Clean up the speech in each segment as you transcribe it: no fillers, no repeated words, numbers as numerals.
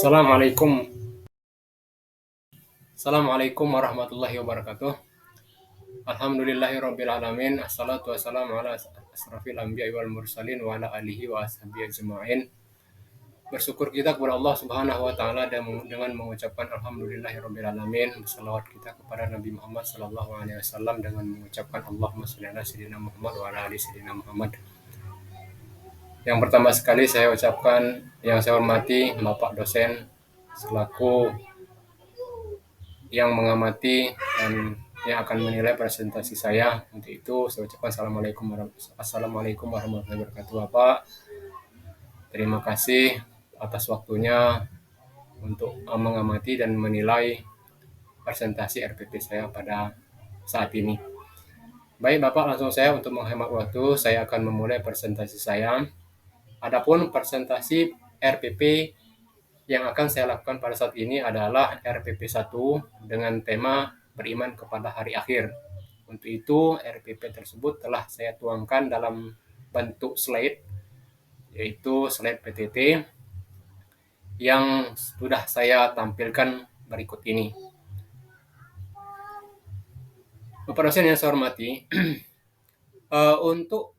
Assalamualaikum. Assalamualaikum warahmatullahi wabarakatuh. Alhamdulillahirabbil alamin. Assalatu wassalamu ala asrafil anbiya'i wal mursalin wa ala alihi wa ashabihi ajma'in. Bersyukur kita kepada Allah Subhanahu wa taala dengan mengucapkan alhamdulillahirabbil alamin. Salawat kita kepada Nabi Muhammad sallallahu alaihi wasallam dengan mengucapkan Allahumma shalli ala sayyidina Muhammad wa ala ali sayyidina Muhammad. Yang pertama sekali saya ucapkan yang saya hormati Bapak dosen selaku yang mengamati dan yang akan menilai presentasi saya. Untuk itu saya ucapkan Assalamualaikum warahmatullahi wabarakatuh Bapak. Terima kasih atas waktunya untuk mengamati dan menilai presentasi RPP saya pada saat ini. Baik Bapak, langsung saya untuk menghemat waktu, saya akan memulai presentasi saya. Adapun presentasi RPP yang akan saya lakukan pada saat ini adalah RPP 1 dengan tema beriman kepada hari akhir. Untuk itu RPP tersebut telah saya tuangkan dalam bentuk slide, yaitu slide PTT yang sudah saya tampilkan berikut ini. Bapak dosen yang saya hormati, untuk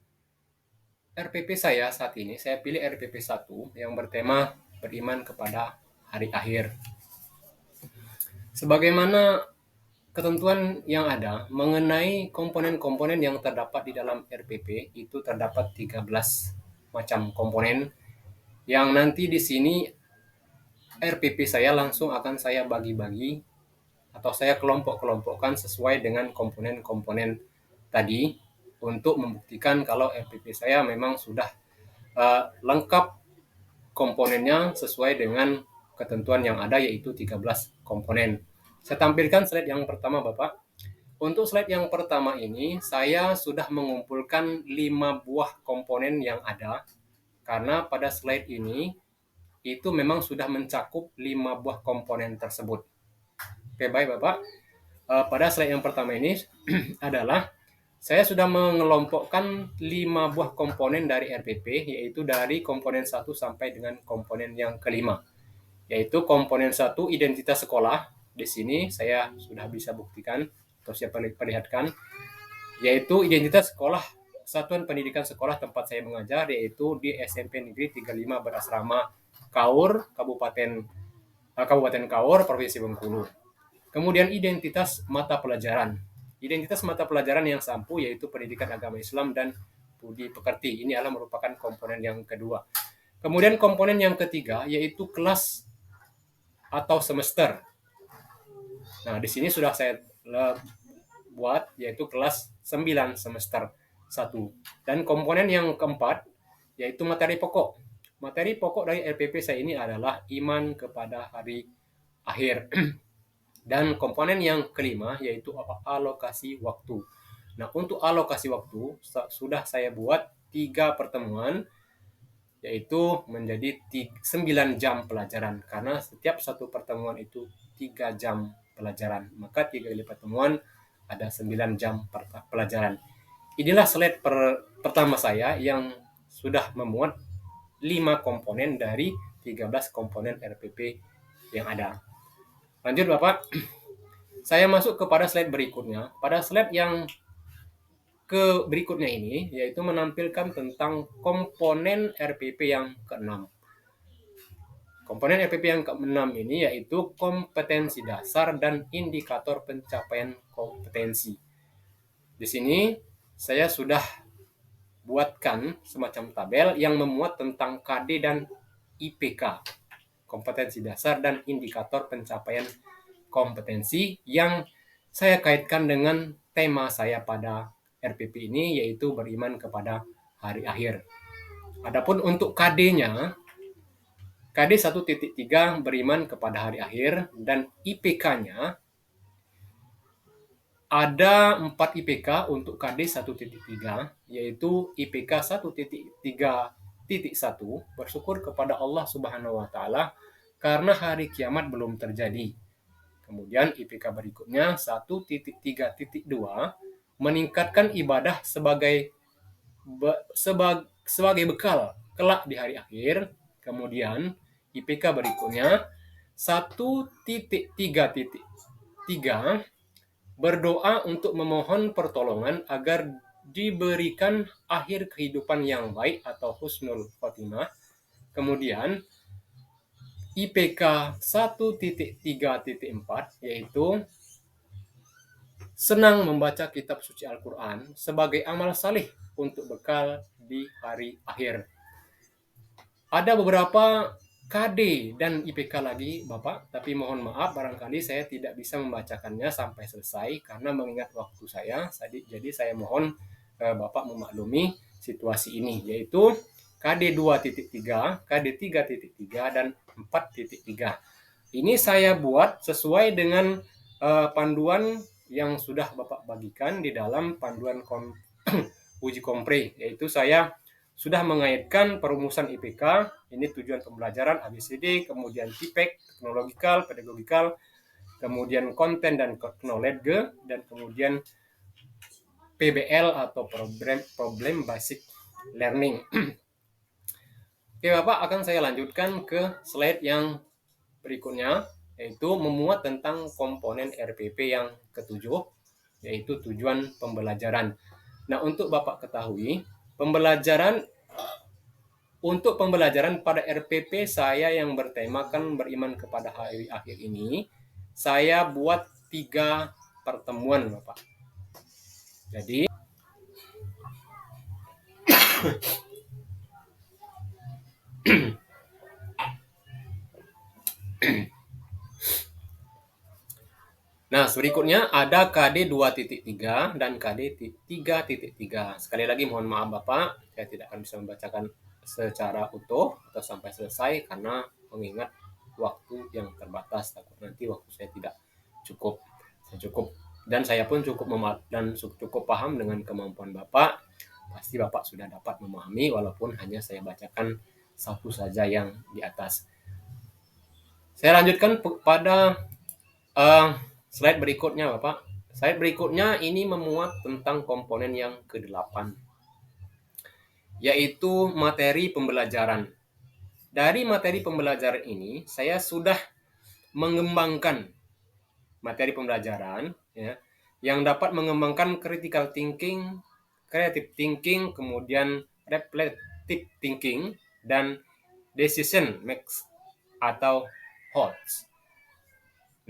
RPP saya saat ini, saya pilih RPP 1 yang bertema beriman kepada hari akhir. Sebagaimana ketentuan yang ada mengenai komponen-komponen yang terdapat di dalam RPP, itu terdapat 13 macam komponen yang nanti di sini RPP saya langsung akan saya bagi-bagi atau saya kelompok-kelompokkan sesuai dengan komponen-komponen tadi untuk membuktikan kalau RPP saya memang sudah lengkap komponennya sesuai dengan ketentuan yang ada, yaitu 13 komponen. Saya tampilkan slide yang pertama Bapak. Untuk slide yang pertama ini saya sudah mengumpulkan 5 buah komponen yang ada, karena pada slide ini itu memang sudah mencakup 5 buah komponen tersebut. Oke, baik Bapak. Pada slide yang pertama ini adalah saya sudah mengelompokkan 5 buah komponen dari RPP, yaitu dari komponen 1 sampai dengan komponen yang kelima. Yaitu komponen 1 identitas sekolah. Di sini saya sudah bisa buktikan atau saya perlihatkan, yaitu identitas sekolah Satuan Pendidikan Sekolah tempat saya mengajar, yaitu di SMP Negeri 35 Berasrama Kaur, Kabupaten Kaur, Provinsi Bengkulu. Kemudian identitas mata pelajaran. Identitas mata pelajaran yang sampu yaitu Pendidikan Agama Islam dan Budi Pekerti. Ini adalah merupakan komponen yang kedua. Kemudian komponen yang ketiga yaitu kelas atau semester. Nah, di sini sudah saya buat yaitu kelas 9 semester 1. Dan komponen yang keempat yaitu materi pokok. Materi pokok dari RPP saya ini adalah iman kepada hari akhir. Dan komponen yang kelima yaitu alokasi waktu. Nah, untuk alokasi waktu sudah saya buat 3 pertemuan, yaitu menjadi 9 jam pelajaran. Karena setiap satu pertemuan itu 3 jam pelajaran. Maka 3 kali pertemuan ada 9 jam pelajaran. Inilah slide pertama saya yang sudah memuat 5 komponen dari 13 komponen RPP yang ada. Lanjut Bapak, saya masuk kepada slide berikutnya. Pada slide yang berikutnya ini, yaitu menampilkan tentang komponen RPP yang ke-6. Komponen RPP yang ke-6 ini yaitu kompetensi dasar dan indikator pencapaian kompetensi. Di sini saya sudah buatkan semacam tabel yang memuat tentang KD dan IPK, kompetensi dasar dan indikator pencapaian kompetensi, yang saya kaitkan dengan tema saya pada RPP ini, yaitu beriman kepada hari akhir. Adapun untuk KD-nya, KD 1.3 beriman kepada hari akhir, dan IPK-nya ada 4 IPK untuk KD 1.3, yaitu IPK 1.3.1 bersyukur kepada Allah Subhanahu wa taala karena hari kiamat belum terjadi. Kemudian IPK berikutnya 1.3.2 meningkatkan ibadah sebagai bekal kelak di hari akhir. Kemudian IPK berikutnya 1.3.3 berdoa untuk memohon pertolongan agar diberikan akhir kehidupan yang baik atau husnul khotimah. Kemudian IPK 1.3.4 yaitu senang membaca kitab suci Al-Quran sebagai amal salih untuk bekal di hari akhir. Ada beberapa KD dan IPK lagi Bapak, tapi mohon maaf barangkali saya tidak bisa membacakannya sampai selesai karena mengingat waktu saya. Jadi saya mohon Bapak memaklumi situasi ini, yaitu KD 2.3, KD 3.3, dan 4.3. Ini saya buat sesuai dengan panduan yang sudah Bapak bagikan di dalam panduan uji kompre, yaitu saya sudah mengaitkan perumusan IPK, ini tujuan pembelajaran ABCD, kemudian TIPEK, teknologikal, pedagogikal, kemudian konten dan knowledge, dan kemudian PBL atau problem basic learning. Oke Bapak, akan saya lanjutkan ke slide yang berikutnya, yaitu memuat tentang komponen RPP yang ketujuh, yaitu tujuan pembelajaran. Nah, untuk Bapak ketahui, untuk pembelajaran pada RPP saya yang bertemakan beriman kepada hari akhir ini, saya buat 3 pertemuan Bapak. Jadi nah, berikutnya ada KD 2.3 dan KD 3.3. Sekali lagi mohon maaf Bapak, saya tidak akan bisa membacakan secara utuh atau sampai selesai karena mengingat waktu yang terbatas. Takut nanti waktu saya tidak cukup. Dan saya pun cukup paham dengan kemampuan Bapak. Pasti Bapak sudah dapat memahami walaupun hanya saya bacakan satu saja yang di atas. Saya lanjutkan pada slide berikutnya Bapak. Slide berikutnya ini memuat tentang komponen yang ke-8, yaitu materi pembelajaran. Dari materi pembelajaran ini, saya sudah mengembangkan materi pembelajaran ya, yang dapat mengembangkan critical thinking, creative thinking, kemudian reflective thinking, dan decision makes atau HOTS.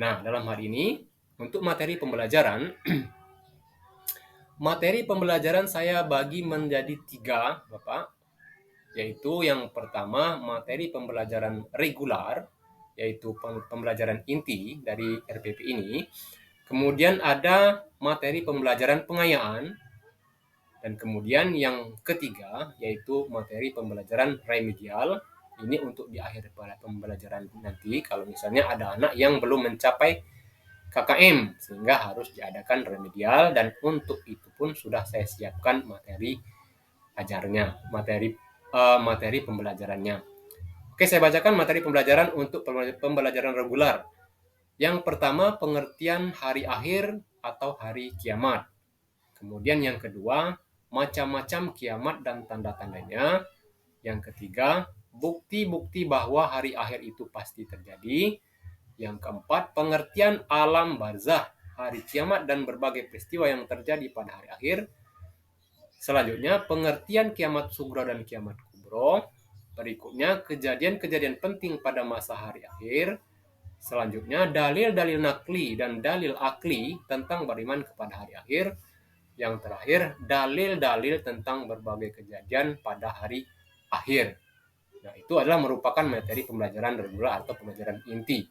Nah, dalam hal ini, untuk materi pembelajaran saya bagi menjadi 3, Bapak. Yaitu yang pertama, materi pembelajaran regular, yaitu pembelajaran inti dari RPP ini. Kemudian ada materi pembelajaran pengayaan. Dan kemudian yang ketiga, yaitu materi pembelajaran remedial. Ini untuk di akhir pembelajaran nanti, kalau misalnya ada anak yang belum mencapai KKM sehingga harus diadakan remedial, dan untuk itu pun sudah saya siapkan materi ajarnya, materi pembelajarannya. Oke, saya bacakan materi pembelajaran untuk pembelajaran regular. Yang pertama, pengertian hari akhir atau hari kiamat. Kemudian yang kedua, macam-macam kiamat dan tanda-tandanya. Yang ketiga, bukti-bukti bahwa hari akhir itu pasti terjadi. Yang keempat, pengertian alam barzah, hari kiamat dan berbagai peristiwa yang terjadi pada hari akhir. Selanjutnya, pengertian kiamat sugra dan kiamat kubro. Berikutnya, kejadian-kejadian penting pada masa hari akhir. Selanjutnya, dalil-dalil nakli dan dalil akli tentang beriman kepada hari akhir. Yang terakhir, dalil-dalil tentang berbagai kejadian pada hari akhir. Nah, itu adalah merupakan materi pembelajaran regular atau pembelajaran inti.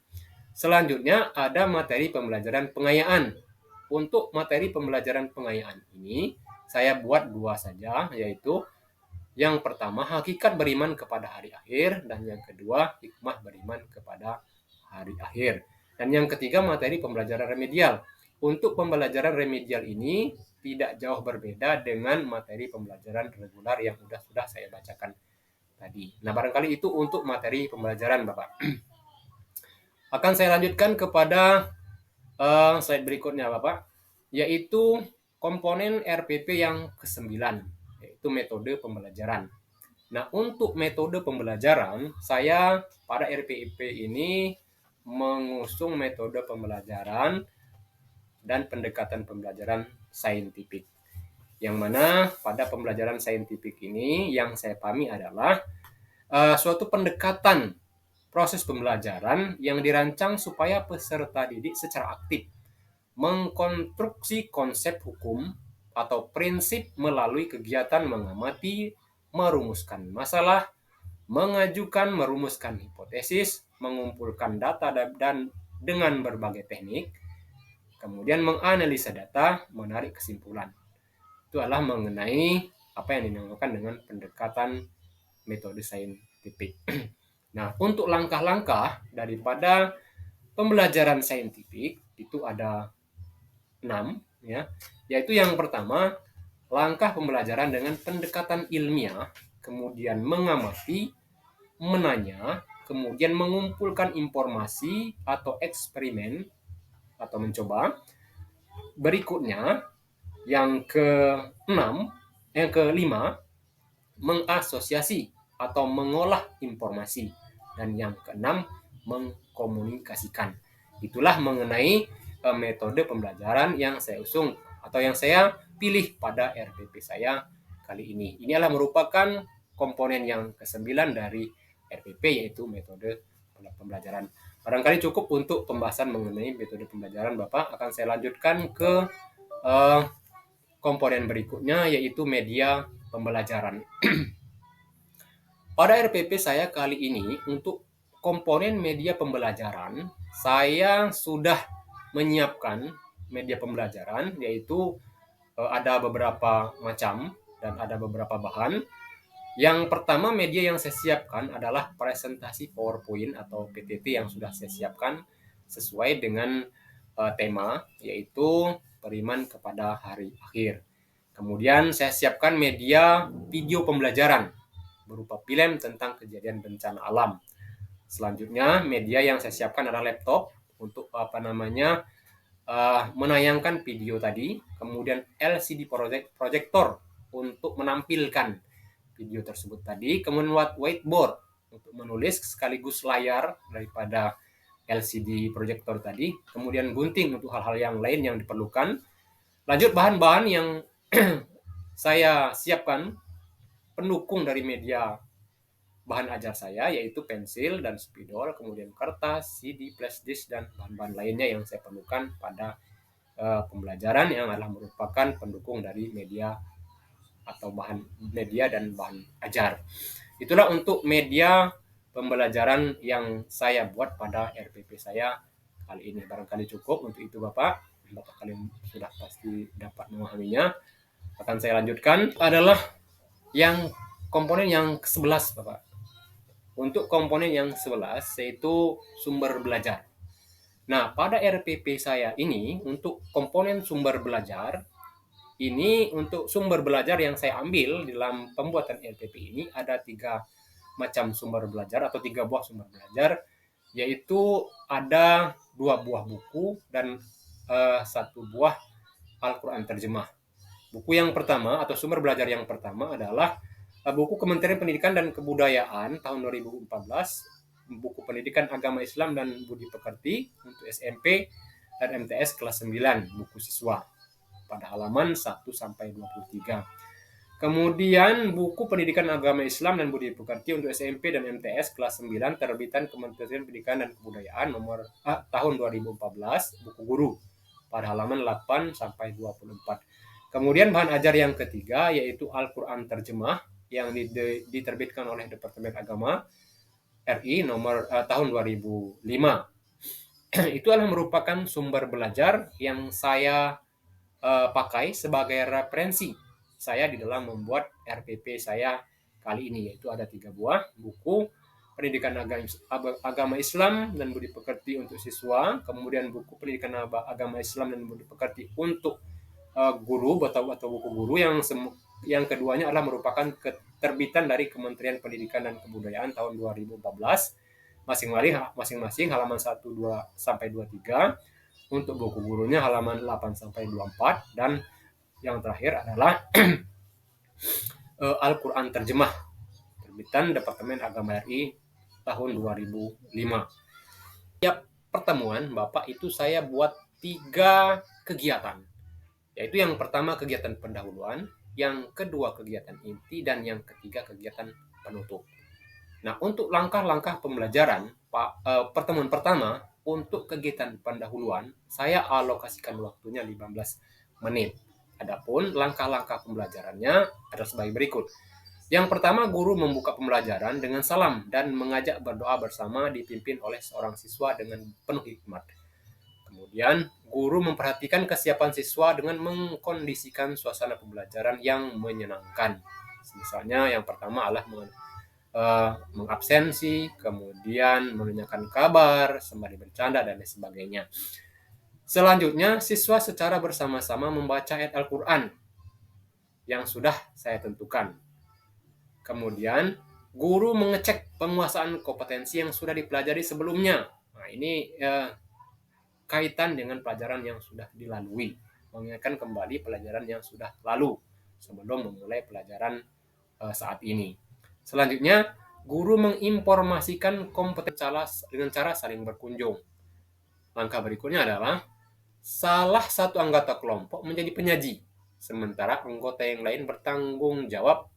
Selanjutnya ada materi pembelajaran pengayaan. Untuk materi pembelajaran pengayaan ini saya buat 2 saja, yaitu yang pertama hakikat beriman kepada hari akhir, dan yang kedua hikmah beriman kepada hari akhir. Dan yang ketiga materi pembelajaran remedial. Untuk pembelajaran remedial ini tidak jauh berbeda dengan materi pembelajaran regular yang sudah saya bacakan tadi. Nah, barangkali itu untuk materi pembelajaran Bapak. Akan saya lanjutkan kepada slide berikutnya Bapak, yaitu komponen RPP yang ke-9, yaitu metode pembelajaran. Nah, untuk metode pembelajaran, saya pada RPIP ini mengusung metode pembelajaran dan pendekatan pembelajaran saintifik. Yang mana pada pembelajaran saintifik ini yang saya pahami adalah suatu pendekatan proses pembelajaran yang dirancang supaya peserta didik secara aktif mengkonstruksi konsep hukum atau prinsip melalui kegiatan mengamati, merumuskan masalah, merumuskan hipotesis, mengumpulkan data dan dengan berbagai teknik, kemudian menganalisa data, menarik kesimpulan. Itu adalah mengenai apa yang dinamakan dengan pendekatan metode saintifik. Nah, untuk langkah-langkah daripada pembelajaran saintifik itu ada 6, ya, yaitu yang pertama, langkah pembelajaran dengan pendekatan ilmiah, kemudian mengamati, menanya, kemudian mengumpulkan informasi atau eksperimen atau mencoba. Berikutnya, yang keenam, yang kelima, mengasosiasi atau mengolah informasi. Dan yang keenam, mengkomunikasikan. Itulah mengenai metode pembelajaran yang saya usung atau yang saya pilih pada RPP saya kali ini. Ini adalah merupakan komponen yang ke-9 dari RPP, yaitu metode pembelajaran. Barangkali cukup untuk pembahasan mengenai metode pembelajaran, Bapak. Akan saya lanjutkan ke komponen berikutnya, yaitu media pembelajaran. Pada RPP saya kali ini, untuk komponen media pembelajaran, saya sudah menyiapkan media pembelajaran, yaitu ada beberapa macam dan ada beberapa bahan. Yang pertama, media yang saya siapkan adalah presentasi PowerPoint atau PPT yang sudah saya siapkan sesuai dengan tema, yaitu beriman kepada hari akhir. Kemudian saya siapkan media video pembelajaran berupa film tentang kejadian bencana alam. Selanjutnya, media yang saya siapkan adalah laptop untuk menayangkan video tadi. Kemudian LCD proyektor untuk menampilkan video tersebut tadi. Kemudian whiteboard untuk menulis sekaligus layar daripada LCD proyektor tadi. Kemudian gunting untuk hal-hal yang lain yang diperlukan. Lanjut, bahan-bahan yang saya siapkan pendukung dari media bahan ajar saya, yaitu pensil dan spidol, kemudian kertas, CD, flash disk, dan bahan-bahan lainnya yang saya perlukan pada pembelajaran yang adalah merupakan pendukung dari media atau bahan media dan bahan ajar. Itulah untuk media pembelajaran yang saya buat pada RPP saya kali ini. Barangkali cukup untuk itu, Bapak. Bapak kalian sudah pasti dapat memahaminya. Akan saya lanjutkan adalah yang komponen yang ke-11, Bapak. Untuk komponen yang 11 yaitu sumber belajar. Nah, pada RPP saya ini untuk komponen sumber belajar ini, untuk sumber belajar yang saya ambil dalam pembuatan RPP ini ada 3 macam sumber belajar atau 3 buah sumber belajar, yaitu ada 2 buah buku dan 1 buah Al-Quran terjemah. Buku yang pertama atau sumber belajar yang pertama adalah buku Kementerian Pendidikan dan Kebudayaan tahun 2014, buku Pendidikan Agama Islam dan Budi Pekerti untuk SMP dan MTS kelas 9, buku siswa pada halaman 1 sampai 23. Kemudian buku Pendidikan Agama Islam dan Budi Pekerti untuk SMP dan MTS kelas 9 terbitan Kementerian Pendidikan dan Kebudayaan nomor tahun 2014, buku guru pada halaman 8 sampai 24. Kemudian bahan ajar yang ketiga yaitu Al-Quran terjemah yang diterbitkan oleh Departemen Agama RI nomor tahun 2005. Itu adalah merupakan sumber belajar yang saya pakai sebagai referensi saya di dalam membuat RPP saya kali ini, yaitu ada 3 buah buku Pendidikan Agama Islam dan Budi Pekerti untuk siswa, kemudian buku Pendidikan Agama Islam dan Budi Pekerti untuk guru atau buku guru, yang keduanya adalah merupakan keterbitan dari Kementerian Pendidikan dan Kebudayaan tahun 2014, masing-masing halaman 1 2 sampai 23. Untuk buku gurunya halaman 8 sampai 24, dan yang terakhir adalah Al-Quran terjemah Penerbitan Departemen Agama RI tahun 2005. Setiap pertemuan Bapak itu saya buat 3 kegiatan. Yaitu yang pertama kegiatan pendahuluan, yang kedua kegiatan inti, dan yang ketiga kegiatan penutup. Nah, untuk langkah-langkah pembelajaran, pertemuan pertama untuk kegiatan pendahuluan, saya alokasikan waktunya 15 menit. Adapun langkah-langkah pembelajarannya adalah sebagai berikut. Yang pertama, guru membuka pembelajaran dengan salam dan mengajak berdoa bersama dipimpin oleh seorang siswa dengan penuh hikmat. Kemudian, guru memperhatikan kesiapan siswa dengan mengkondisikan suasana pembelajaran yang menyenangkan. Misalnya yang pertama adalah mengabsensi, kemudian menanyakan kabar, sembari bercanda, dan lain sebagainya. Selanjutnya, siswa secara bersama-sama membaca ayat Al-Quran yang sudah saya tentukan. Kemudian, guru mengecek penguasaan kompetensi yang sudah dipelajari sebelumnya. Nah, ini kaitan dengan pelajaran yang sudah dilalui, mengingatkan kembali pelajaran yang sudah lalu sebelum memulai pelajaran saat ini. Selanjutnya, guru menginformasikan kompetensi dengan cara saling berkunjung. Langkah berikutnya adalah salah satu anggota kelompok menjadi penyaji, sementara anggota yang lain bertanggung jawab.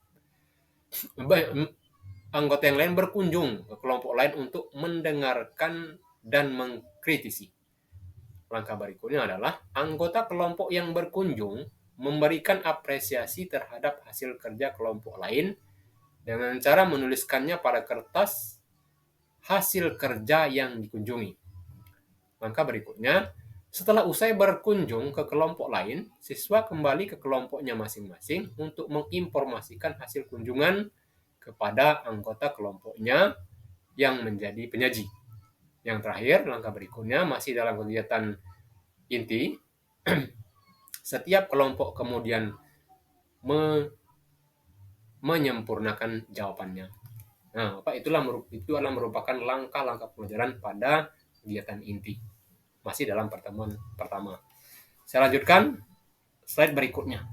Anggota yang lain berkunjung ke kelompok lain untuk mendengarkan dan mengkritisi. Langkah berikutnya adalah anggota kelompok yang berkunjung memberikan apresiasi terhadap hasil kerja kelompok lain dengan cara menuliskannya pada kertas hasil kerja yang dikunjungi. Langkah berikutnya, setelah usai berkunjung ke kelompok lain, siswa kembali ke kelompoknya masing-masing untuk menginformasikan hasil kunjungan kepada anggota kelompoknya yang menjadi penyaji. Yang terakhir, langkah berikutnya masih dalam kegiatan inti. Setiap kelompok kemudian menyempurnakan jawabannya. Nah, itu adalah merupakan langkah-langkah pembelajaran pada kegiatan inti. Masih dalam pertemuan pertama. Saya lanjutkan slide berikutnya.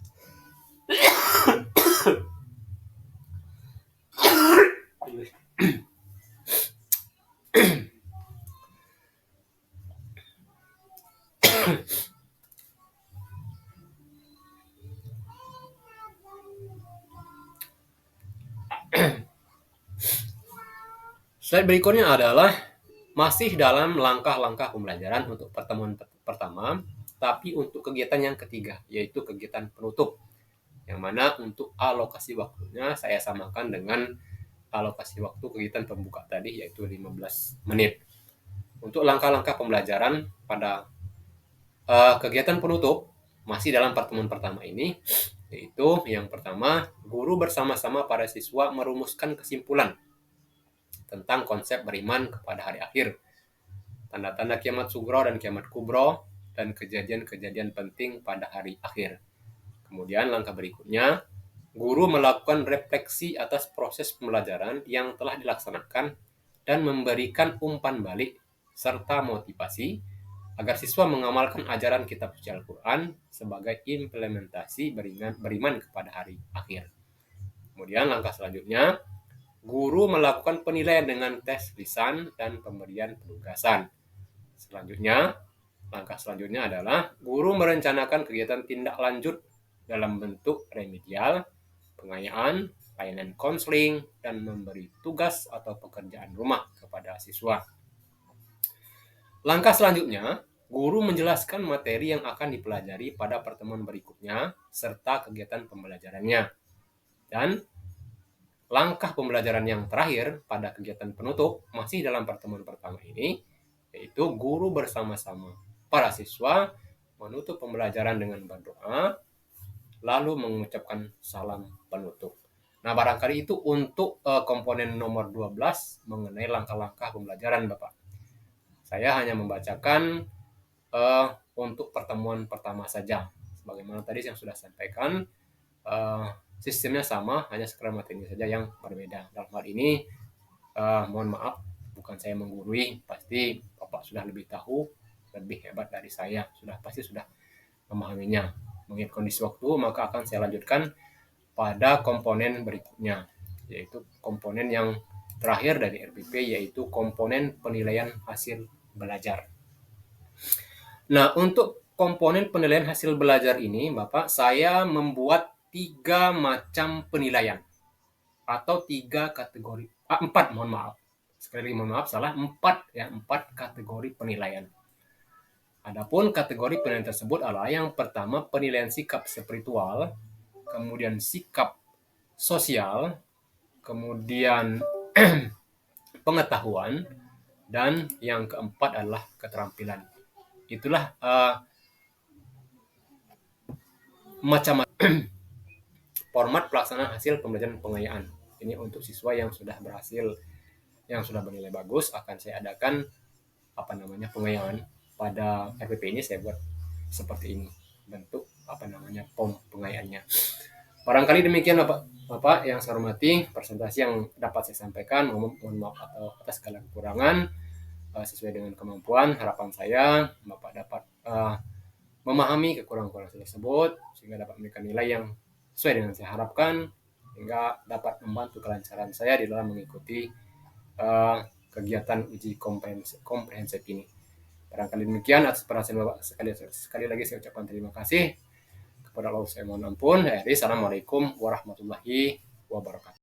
Slide berikutnya adalah masih dalam langkah-langkah pembelajaran untuk pertemuan pertama, tapi untuk kegiatan yang ketiga, yaitu kegiatan penutup. Yang mana untuk alokasi waktunya saya samakan dengan alokasi waktu kegiatan pembuka tadi, yaitu 15 menit. Untuk langkah-langkah pembelajaran pada kegiatan penutup, masih dalam pertemuan pertama ini, yaitu yang pertama, guru bersama-sama para siswa merumuskan kesimpulan tentang konsep beriman kepada hari akhir, tanda-tanda kiamat sugro dan kiamat kubro, dan kejadian-kejadian penting pada hari akhir. Kemudian langkah berikutnya, guru melakukan refleksi atas proses pembelajaran yang telah dilaksanakan dan memberikan umpan balik serta motivasi agar siswa mengamalkan ajaran kitab suci Al-Quran sebagai implementasi beriman kepada hari akhir. Kemudian langkah selanjutnya, guru melakukan penilaian dengan tes lisan dan pemberian penugasan. Langkah selanjutnya adalah guru merencanakan kegiatan tindak lanjut dalam bentuk remedial, pengayaan, layanan konseling, dan memberi tugas atau pekerjaan rumah kepada siswa. Langkah selanjutnya, guru menjelaskan materi yang akan dipelajari pada pertemuan berikutnya serta kegiatan pembelajarannya. Dan langkah pembelajaran yang terakhir pada kegiatan penutup masih dalam pertemuan pertama ini, yaitu guru bersama-sama para siswa menutup pembelajaran dengan berdoa, lalu mengucapkan salam penutup. Nah, barangkali itu untuk komponen nomor 12 mengenai langkah-langkah pembelajaran, Bapak. Saya hanya membacakan untuk pertemuan pertama saja. Sebagaimana tadi yang sudah sampaikan, sistemnya sama, hanya sekedar materinya saja yang berbeda. Dalam hal ini, mohon maaf, bukan saya menggurui, pasti Bapak sudah lebih tahu, lebih hebat dari saya, pasti sudah memahaminya. Mengingat kondisi waktu, maka akan saya lanjutkan pada komponen berikutnya, yaitu komponen yang terakhir dari RPP, yaitu komponen penilaian hasil belajar. Nah, untuk komponen penilaian hasil belajar ini, Bapak, saya membuat 3 macam penilaian atau 3 kategori, 4, mohon maaf. Sekali lagi mohon maaf, salah, 4 ya, 4 kategori penilaian. Adapun kategori penilaian tersebut adalah yang pertama penilaian sikap spiritual, kemudian sikap sosial, kemudian pengetahuan, dan yang keempat adalah keterampilan. Itulah macam-macam format pelaksanaan hasil pembelajaran pengayaan. Ini untuk siswa yang sudah berhasil, yang sudah bernilai bagus, akan saya adakan pengayaan pada RPP ini. Saya buat seperti ini bentuk form pengayaannya. Barangkali demikian Bapak yang saya hormati presentasi yang dapat saya sampaikan. Mohon maaf atas segala kekurangan. Sesuai dengan kemampuan, harapan saya Bapak dapat memahami kekurangan-kekurangan tersebut sehingga dapat memberikan nilai yang sesuai dengan saya harapkan, hingga dapat membantu kelancaran saya di dalam mengikuti kegiatan uji komprehensif ini. Barangkali demikian atas perhatian Bapak. Sekali lagi saya ucapkan terima kasih kepada Allah, saya mohon ampun. Assalamualaikum warahmatullahi wabarakatuh.